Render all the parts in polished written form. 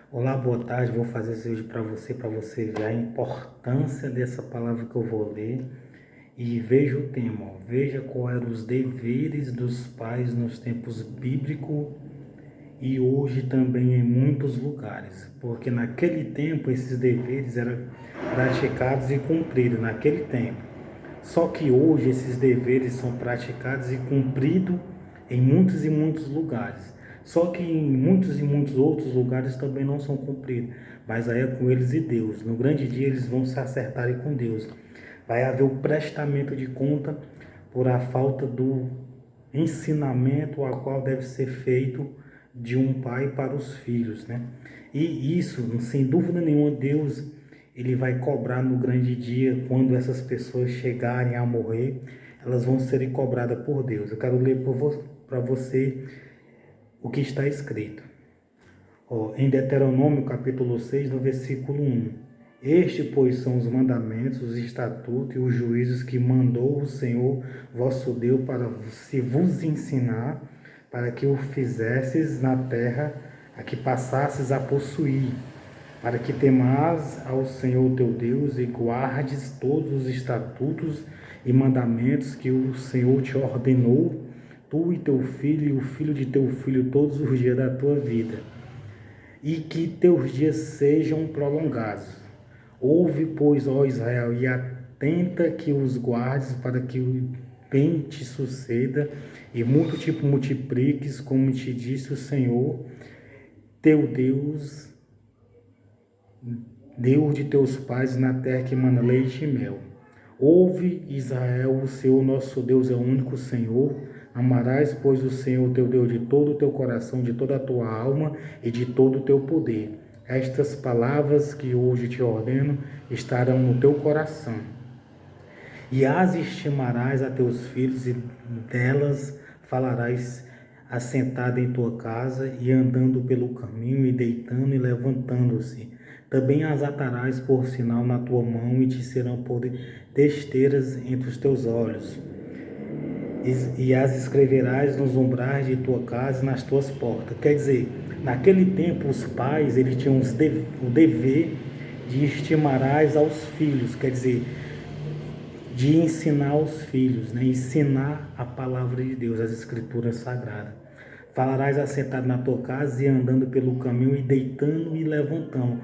Olá, boa tarde. Vou fazer esse vídeo para você ver a importância dessa palavra que eu vou ler. E veja o tema, ó. Veja quais eram os deveres dos pais nos tempos bíblicos e hoje também em muitos lugares. Porque naquele tempo esses deveres eram praticados e cumpridos naquele tempo. Só que hoje esses deveres são praticados e cumpridos em muitos e muitos lugares. Só que em muitos e muitos outros lugares também não são cumpridos. Mas aí é com eles e Deus. No grande dia eles vão se acertarem com Deus. Vai haver o prestamento de conta por a falta do ensinamento a qual deve ser feito de um pai para os filhos, né? E isso, sem dúvida nenhuma, Deus ele vai cobrar no grande dia, quando essas pessoas chegarem a morrer, elas vão serem cobradas por Deus. Eu quero ler para você o que está escrito. Em Deuteronômio capítulo 6, no versículo 1. Este, pois, são os mandamentos, os estatutos e os juízos que mandou o Senhor vosso Deus para se vos ensinar, para que o fizesses na terra a que passasses a possuir, para que temais ao Senhor teu Deus e guardes todos os estatutos e mandamentos que o Senhor te ordenou, tu e teu filho e o filho de teu filho todos os dias da tua vida, e que teus dias sejam prolongados. Ouve, pois, ó Israel, e atenta que os guardes, para que o bem te suceda e muito te multipliques, como te disse o Senhor teu Deus, Deus de teus pais, na terra que mana leite e mel. Ouve, Israel, o Senhor nosso Deus é o único Senhor. Amarás, pois, o Senhor teu Deus de todo o teu coração, de toda a tua alma e de todo o teu poder. Estas palavras que hoje te ordeno estarão no teu coração. E as estimarás a teus filhos, e delas falarás assentado em tua casa, e andando pelo caminho, e deitando e levantando-se. Também as atarás por sinal na tua mão, e te serão por testeiras entre os teus olhos. E as escreverás nos umbrais de tua casa e nas tuas portas. Quer dizer, naquele tempo os pais eles tinham o dever de estimarás aos filhos, quer dizer, de ensinar aos filhos, né? Ensinar a palavra de Deus, as escrituras sagradas. Falarás assentado na tua casa e andando pelo caminho, e deitando e levantando.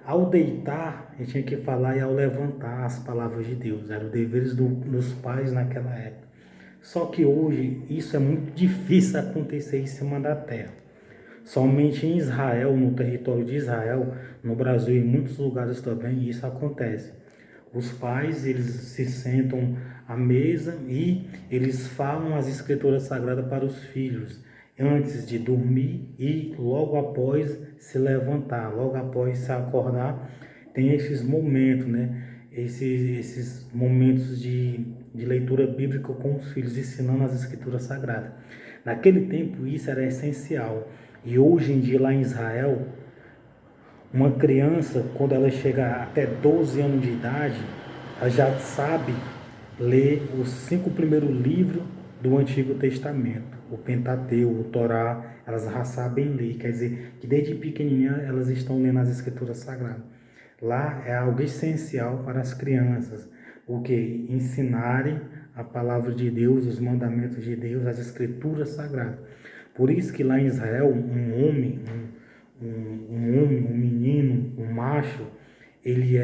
Ao deitar, ele tinha que falar, e ao levantar as palavras de Deus. Eram os deveres dos pais naquela época. Só que hoje isso é muito difícil acontecer em cima da terra. Somente em Israel, no território de Israel, no Brasil e em muitos lugares também, isso acontece. Os pais, eles se sentam à mesa e eles falam as escrituras sagradas para os filhos, antes de dormir e logo após se levantar, logo após se acordar. Tem esses momentos, né? Esses momentos de leitura bíblica com os filhos, ensinando as escrituras sagradas. Naquele tempo isso era essencial. E hoje em dia lá em Israel, uma criança, quando ela chega até 12 anos de idade, ela já sabe ler os 5 primeiros livros do Antigo Testamento, o Pentateuco, o Torá, elas já sabem ler, quer dizer, que desde pequenininha elas estão lendo as Escrituras Sagradas. Lá é algo essencial para as crianças, o que? Ensinarem a palavra de Deus, os mandamentos de Deus, as Escrituras Sagradas. Por isso que lá em Israel, um homem, um menino, um macho, ele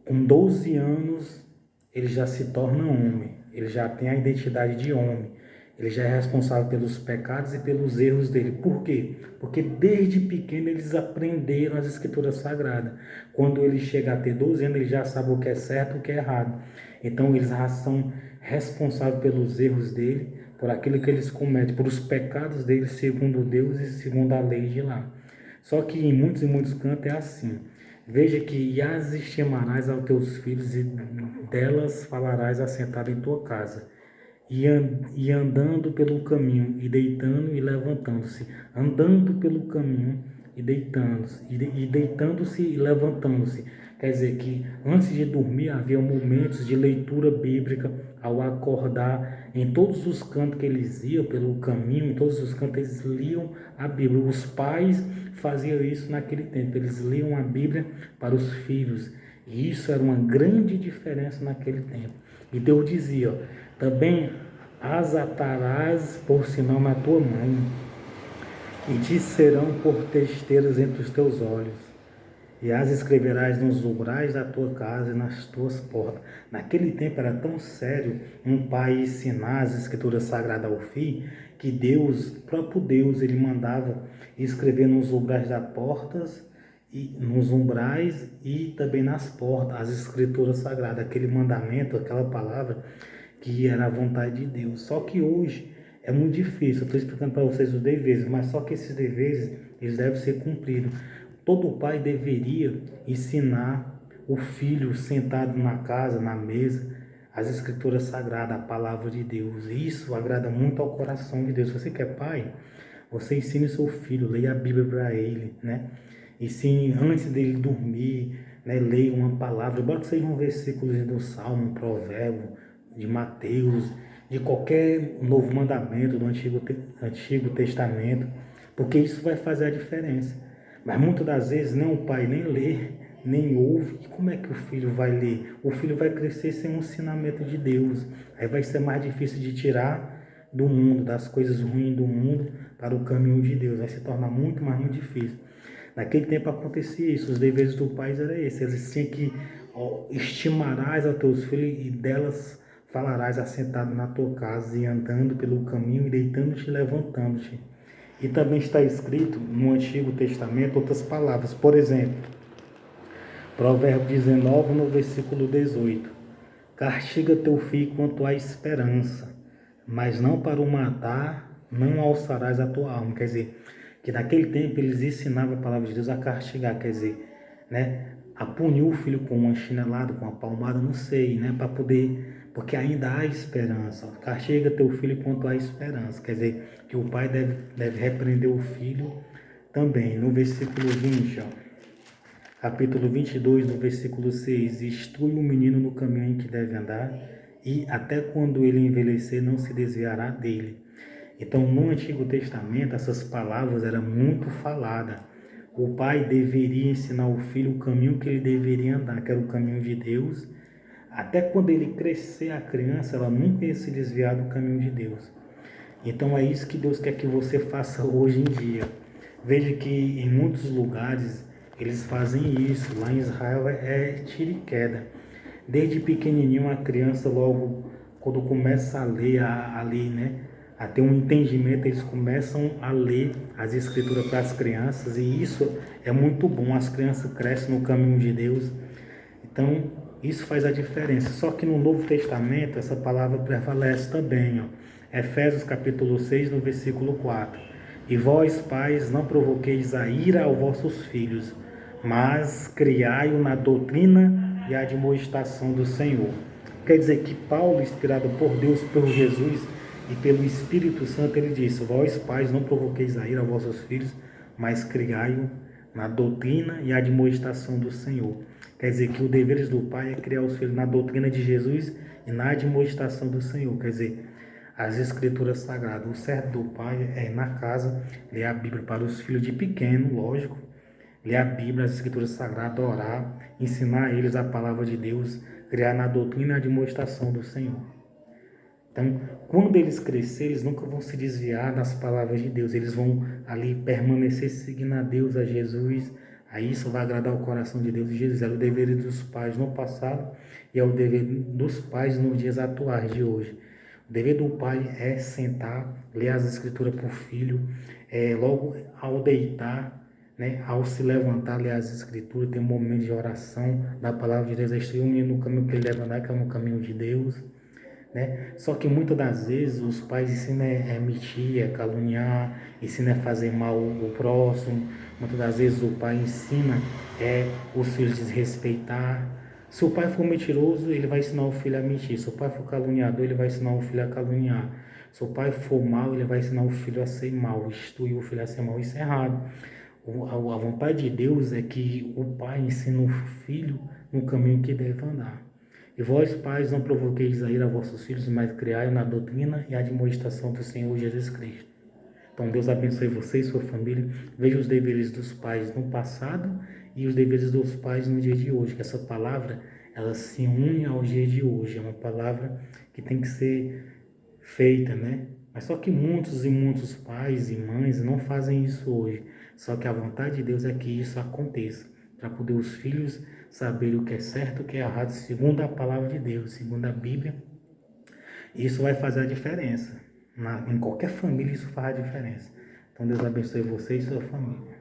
com 12 anos, ele já se torna homem, ele já tem a identidade de homem, ele já é responsável pelos pecados e pelos erros dele. Por quê? Porque desde pequeno eles aprenderam as escrituras sagradas. Quando ele chega a ter 12 anos, ele já sabe o que é certo e o que é errado. Então eles já são responsáveis pelos erros dele, por aquilo que eles cometem, por os pecados deles, segundo Deus e segundo a lei de lá. Só que em muitos e muitos cantos é assim. Veja que as estimarás aos teus filhos, e delas falarás assentado em tua casa, e andando pelo caminho, e deitando e levantando-se. Andando pelo caminho e deitando-se, e deitando-se e levantando-se. Quer dizer que antes de dormir havia momentos de leitura bíblica ao acordar. Em todos os cantos que eles iam, pelo caminho, em todos os cantos eles liam a Bíblia. Os pais faziam isso naquele tempo, eles liam a Bíblia para os filhos. E isso era uma grande diferença naquele tempo. E Deus dizia, ó, também as atarás por sinal na tua mão, e te serão por testeiras entre os teus olhos, e as escreverás nos umbrais da tua casa e nas tuas portas. Naquele tempo era tão sério um pai ensinar as escrituras sagradas ao filho, que Deus, próprio Deus, ele mandava escrever nos umbrais das portas, e nos umbrais e também nas portas, as escrituras sagradas, aquele mandamento, aquela palavra que era a vontade de Deus. Só que hoje é muito difícil. Eu estou explicando para vocês os deveres, mas só que esses deveres eles devem ser cumpridos. Todo pai deveria ensinar o filho sentado na casa, na mesa, as escrituras sagradas, a palavra de Deus. Isso agrada muito ao coração de Deus. Se você quer pai, você ensine seu filho, leia a Bíblia para ele, né? Ensine antes dele dormir, né? Leia uma palavra, embora que seja um versículo do Salmo, um provérbio, de Mateus, de qualquer novo mandamento do Antigo Testamento, porque isso vai fazer a diferença. Mas muitas das vezes nem o pai nem lê, nem ouve. E como é que o filho vai ler? O filho vai crescer sem um ensinamento de Deus. Aí vai ser mais difícil de tirar do mundo, das coisas ruins do mundo, para o caminho de Deus. Vai se tornar muito, mas muito difícil. Naquele tempo acontecia isso. Os deveres do pai eram esses. Eles tinham que estimarás a teus filhos e delas falarás assentado na tua casa e andando pelo caminho e deitando-te e levantando-te. E também está escrito no Antigo Testamento outras palavras. Por exemplo, Provérbio 19, no versículo 18. Castiga teu filho quanto à esperança, mas não para o matar, não alçarás a tua alma. Quer dizer, que naquele tempo eles ensinavam a palavra de Deus a castigar, quer dizer, né, a punir o filho com uma chinelada, com uma palmada, não sei, né, para poder, porque ainda há esperança. Castiga teu filho quanto à esperança, quer dizer, que o pai deve repreender o filho também. No versículo 20, capítulo 22, no versículo 6, instrui o menino no caminho em que deve andar, e até quando ele envelhecer não se desviará dele. Então, no Antigo Testamento, essas palavras eram muito faladas. O pai deveria ensinar o filho o caminho que ele deveria andar, que era o caminho de Deus. Até quando ele crescer, a criança, ela nunca ia se desviar do caminho de Deus. Então, é isso que Deus quer que você faça hoje em dia. Veja que em muitos lugares eles fazem isso. Lá em Israel é tiro e queda. Desde pequenininho, a criança logo, quando começa a ler, né, a ter um entendimento, eles começam a ler as escrituras para as crianças, e isso é muito bom. As crianças crescem no caminho de Deus. Então, isso faz a diferença. Só que no Novo Testamento, essa palavra prevalece também. Efésios capítulo 6, no versículo 4. E vós, pais, não provoqueis a ira aos vossos filhos, mas criai-o na doutrina e admoestação do Senhor. Quer dizer que Paulo, inspirado por Deus, por Jesus e pelo Espírito Santo, ele disse: vós, pais, não provoqueis a ira aos vossos filhos, mas criai-o na doutrina e admoestação do Senhor. Quer dizer que o dever do pai é criar os filhos na doutrina de Jesus e na admoestação do Senhor. Quer dizer, as escrituras sagradas. O certo do pai é ir na casa, ler a Bíblia para os filhos de pequeno, lógico, ler a Bíblia, as escrituras sagradas, orar, ensinar a eles a palavra de Deus, criar na doutrina e na admoestação do Senhor. Então, quando eles crescerem, eles nunca vão se desviar das palavras de Deus. Eles vão ali permanecer seguindo a Deus, a Jesus. Aí isso vai agradar o coração de Deus. E Jesus era o dever dos pais no passado e é o dever dos pais nos dias atuais de hoje. O dever do pai é sentar, ler as escrituras para o filho, logo ao deitar, né, ao se levantar, ler as escrituras, ter um momento de oração da palavra de Deus, instruir o menino no caminho que ele deve andar, que é no caminho de Deus. Né? Só que muitas das vezes os pais ensinam a mentir, a caluniar, ensinam a fazer mal o próximo. Muitas das vezes o pai ensina os filhos a desrespeitar. Se o pai for mentiroso, ele vai ensinar o filho a mentir. Se o pai for caluniador, ele vai ensinar o filho a caluniar. Se o pai for mau, ele vai ensinar o filho a ser mau, instruir o filho a ser mau. Isso é errado. A vontade de Deus é que o pai ensine o filho no caminho que deve andar. E vós, pais, não provoqueis a ira a vossos filhos, mas criai na doutrina e admoestação do Senhor Jesus Cristo. Então, Deus abençoe você e sua família. Veja os deveres dos pais no passado e os deveres dos pais no dia de hoje. Que essa palavra, ela se une ao dia de hoje. É uma palavra que tem que ser feita, né? Mas só que muitos e muitos pais e mães não fazem isso hoje. Só que a vontade de Deus é que isso aconteça, para poder os filhos saberem o que é certo e o que é errado, segundo a palavra de Deus, segundo a Bíblia. Isso vai fazer a diferença. Em qualquer família isso faz a diferença. Então Deus abençoe você e sua família.